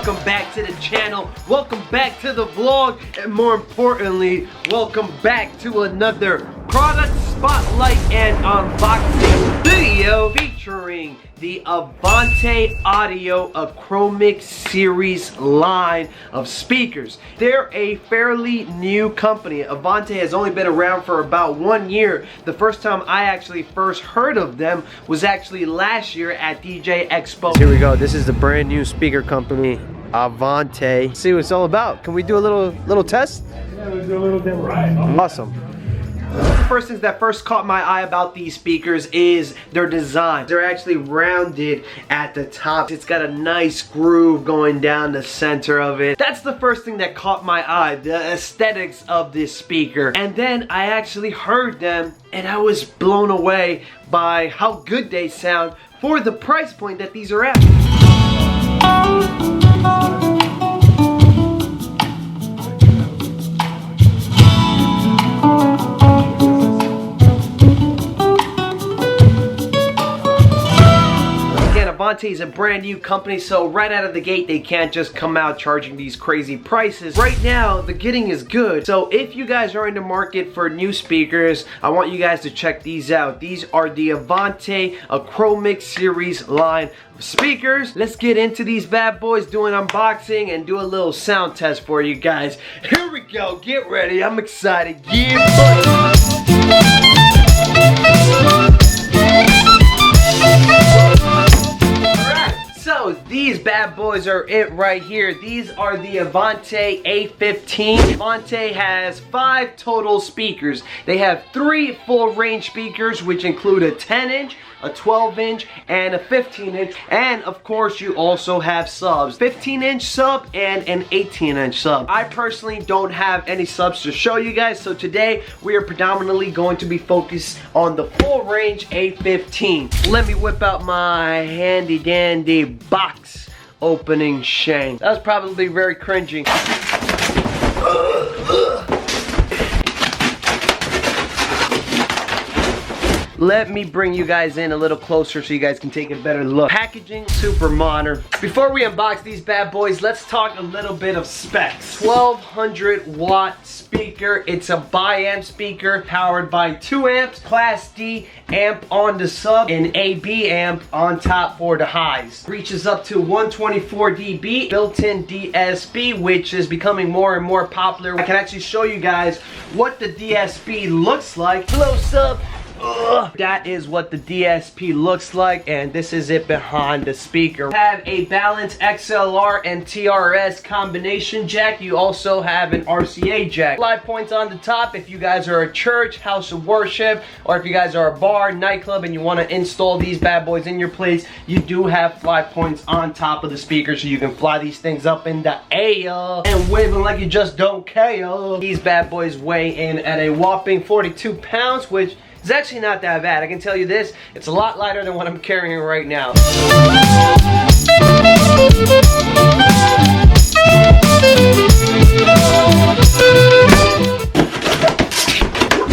welcome back to the channel, welcome back to the vlog, and more importantly, welcome back to another product spotlight and unboxing video featuring the Avante Audio Achromic Series line of speakers. They're a fairly new company. Avante has only been around for about 1 year. The first time I actually first heard of them was actually last year at DJ Expo. Here we go. This is the brand new speaker company, Avante. Let's see what it's all about. Can we do a little test? Yeah, we'll do a little demo. Right. Awesome. The first things that first caught my eye about these speakers is their design. They're actually rounded at the top. It's got a nice groove going down the center of it. That's the first thing that caught my eye, the aesthetics of this speaker. And then I actually heard them and I was blown away by how good they sound for the price point that these are at. Avante is a brand new company, so right out of the gate they can't just come out charging these crazy prices. Right now the getting is good, so if you guys are in the market for new speakers, I want you guys to check these out. These are the Avante Achromic Series line of speakers. Let's get into these bad boys, do an unboxing and do a little sound test for you guys. Here we go, get ready, I'm excited. Yeah, buddy. So these bad boys are it right here. These are the Avante A15. Avante has 5 total speakers. They have 3 full range speakers, which include a 10-inch, a 12-inch, and a 15-inch. And of course you also have subs, 15-inch sub and an 18-inch sub. I personally don't have any subs to show you guys, so today we are predominantly going to be focused on the full range A15. Let me whip out my handy dandy box opening shank. That was probably very cringy. Let me bring you guys in a little closer so you guys can take a better look. Packaging, super modern. Before we unbox these bad boys, let's talk a little bit of specs. 1200 watt speaker. It's a bi-amp speaker powered by 2 amps, Class D amp on the sub, and AB amp on top for the highs. Reaches up to 124 dB, built-in DSP, which is becoming more and more popular. I can actually show you guys what the DSP looks like. Close up. That is what the DSP looks like, and this is it behind the speaker. You have a balanced XLR and TRS combination jack. You also have an RCA jack. 5 points on the top if you guys are a church, house of worship, or if you guys are a bar, nightclub, and you want to install these bad boys in your place. You do have 5 points on top of the speaker, so you can fly these things up in the air and wave them like you just don't care. These bad boys weigh in at a whopping 42 pounds, which it's actually not that bad. I can tell you this, it's a lot lighter than what I'm carrying right now.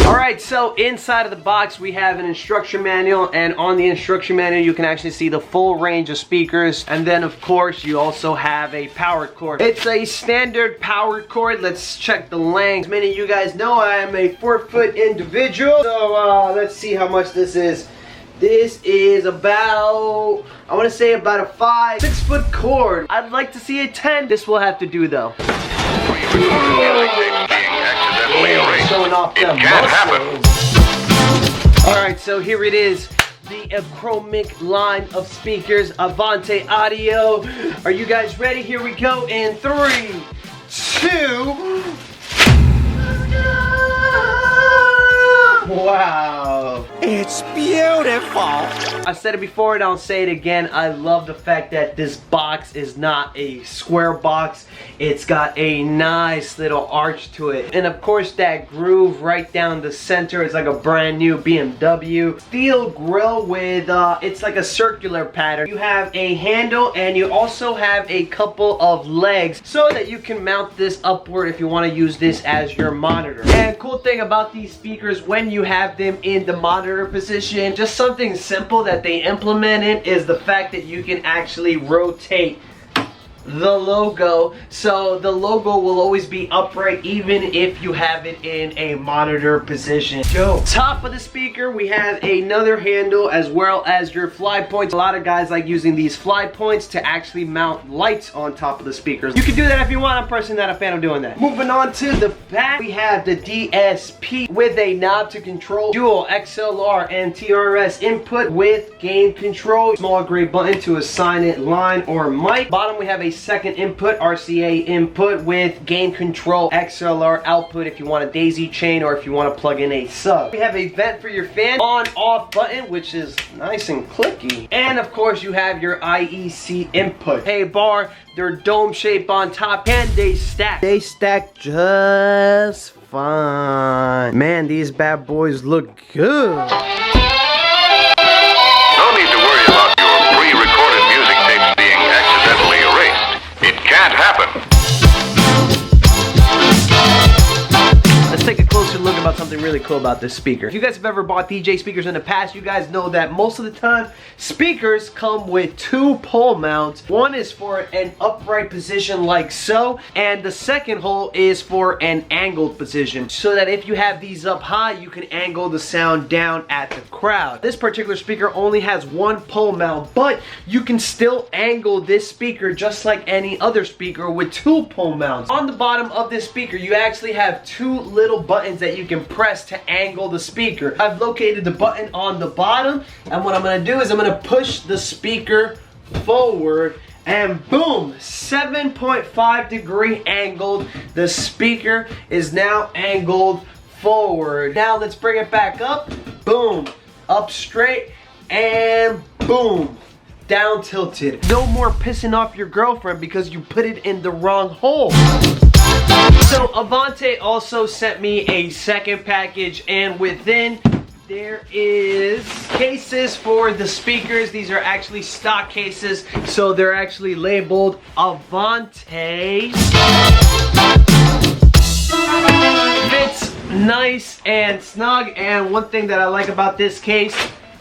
Alright, so inside of the box we have an instruction manual, and on the instruction manual you can actually see the full range of speakers, and then of course you also have a power cord. It's a standard power cord. Let's check the length. Many of you guys know I am a 4-foot individual, so let's see how much this is. This is about, I want to say about a 6-foot cord. I'd like to see a 10. This will have to do though. Showing off them muscles. Alright, so here it is. The Achromic line of speakers, Avante Audio. Are you guys ready? Here we go in 3, 2. Wow. It's beautiful. I said it before and I'll say it again. I love the fact that this box is not a square box. It's got a nice little arch to it. And of course that groove right down the center is like a brand new BMW. Steel grill with, it's like a circular pattern. You have a handle and you also have a couple of legs so that you can mount this upward if you want to use this as your monitor. And cool thing about these speakers, when you have them in the monitor position, just something simple that they implemented is the fact that you can actually rotate the logo. So the logo will always be upright even if you have it in a monitor position. Yo, top of the speaker, we have another handle as well as your fly points. A lot of guys like using these fly points to actually mount lights on top of the speakers. You can do that if you want. I'm personally not a fan of doing that. Moving on to the back, we have the DSP with a knob to control dual XLR and TRS input with gain control, small gray button to assign it line or mic. Bottom, we have a second input, RCA input with gain control, XLR output if you want a daisy chain or if you want to plug in a sub. We have a vent for your fan, on off button, which is nice and clicky. And of course you have your IEC input. Hey Barr, they're dome shape on top and they stack. They stack just fine. Man, these bad boys look good. No need to worry about your pre-recorded music tapes being accidentally erased. It can't happen. Let's take a closer look about something really cool about this speaker. If you guys have ever bought DJ speakers in the past, you guys know that most of the time speakers come with two pole mounts. One is for an upright position like so, and the second hole is for an angled position, so that if you have these up high, you can angle the sound down at the crowd. This particular speaker only has one pole mount, but you can still angle this speaker just like any other speaker with two pole mounts. On the bottom of this speaker, you actually have two little buttons that you can press to angle the speaker. I've located the button on the bottom, and what I'm gonna do is I'm gonna push the speaker forward, and boom, 7.5 degree angled. The speaker is now angled forward. Now let's bring it back up. Boom, up straight, and boom, down tilted. No more pissing off your girlfriend because you put it in the wrong hole. So Avante also sent me a second package, and within there is cases for the speakers. These are actually stock cases, so they're actually labeled Avante. Fits nice and snug, and one thing that I like about this case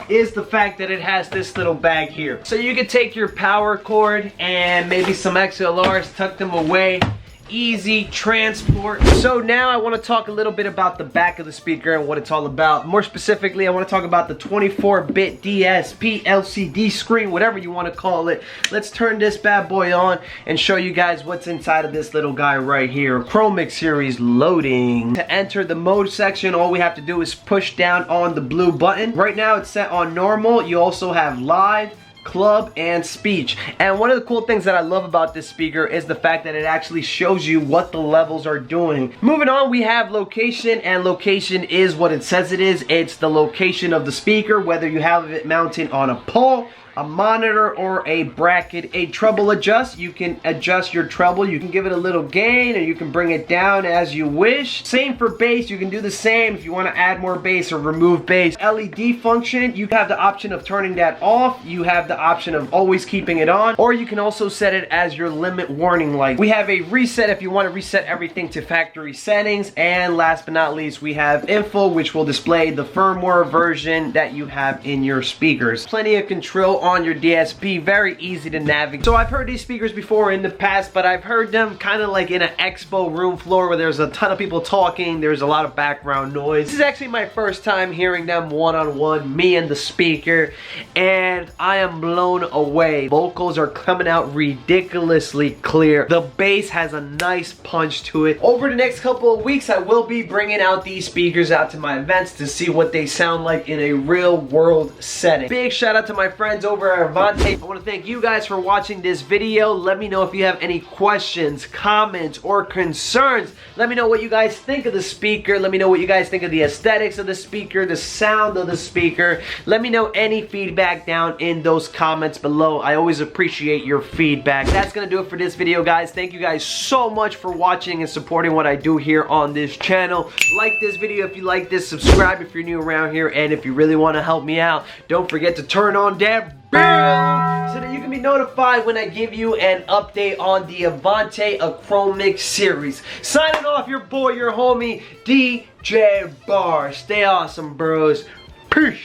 is the fact that it has this little bag here. So you can take your power cord and maybe some XLRs, tuck them away. Easy transport. So now I want to talk a little bit about the back of the speaker and what it's all about. More specifically, I want to talk about the 24-bit DSP LCD screen, whatever you want to call it. Let's turn this bad boy on and show you guys what's inside of this little guy right here. Achromic Series loading. To enter the mode section, all we have to do is push down on the blue button. Right now it's set on normal. You also have live, club, and speech. And one of the cool things that I love about this speaker is the fact that it actually shows you what the levels are doing. Moving on, we have location, and location is what it says it is. It's the location of the speaker, whether you have it mounted on a pole, a monitor, or a bracket. A treble adjust, you can adjust your treble. You can give it a little gain, or you can bring it down as you wish. Same for bass, you can do the same if you want to add more bass or remove bass. LED function, you have the option of turning that off. You have the option of always keeping it on, or you can also set it as your limit warning light. We have a reset if you want to reset everything to factory settings, and last but not least, we have info, which will display the firmware version that you have in your speakers. Plenty of control on your DSP, very easy to navigate. So I've heard these speakers before in the past, but I've heard them kind of like in an expo room floor where there's a ton of people talking, there's a lot of background noise. This is actually my first time hearing them one-on-one, me and the speaker, and I am blown away. Vocals are coming out ridiculously clear. The bass has a nice punch to it. Over the next couple of weeks, I will be bringing out these speakers out to my events to see what they sound like in a real world setting. Big shout out to my friends over at Avante. I want to thank you guys for watching this video. Let me know if you have any questions, comments, or concerns. Let me know what you guys think of the speaker. Let me know what you guys think of the aesthetics of the speaker, the sound of the speaker. Let me know any feedback down in those comments below. I always appreciate your feedback. That's gonna do it for this video, guys. Thank you guys so much for watching and supporting what I do here on this channel. Like this video if you like this, subscribe if you're new around here, and if you really want to help me out, don't forget to turn on that bell so that you can be notified when I give you an update on the Avante Achromic Series. Signing off, your boy, your homie, DJ Barr. Stay awesome, bros. Peace.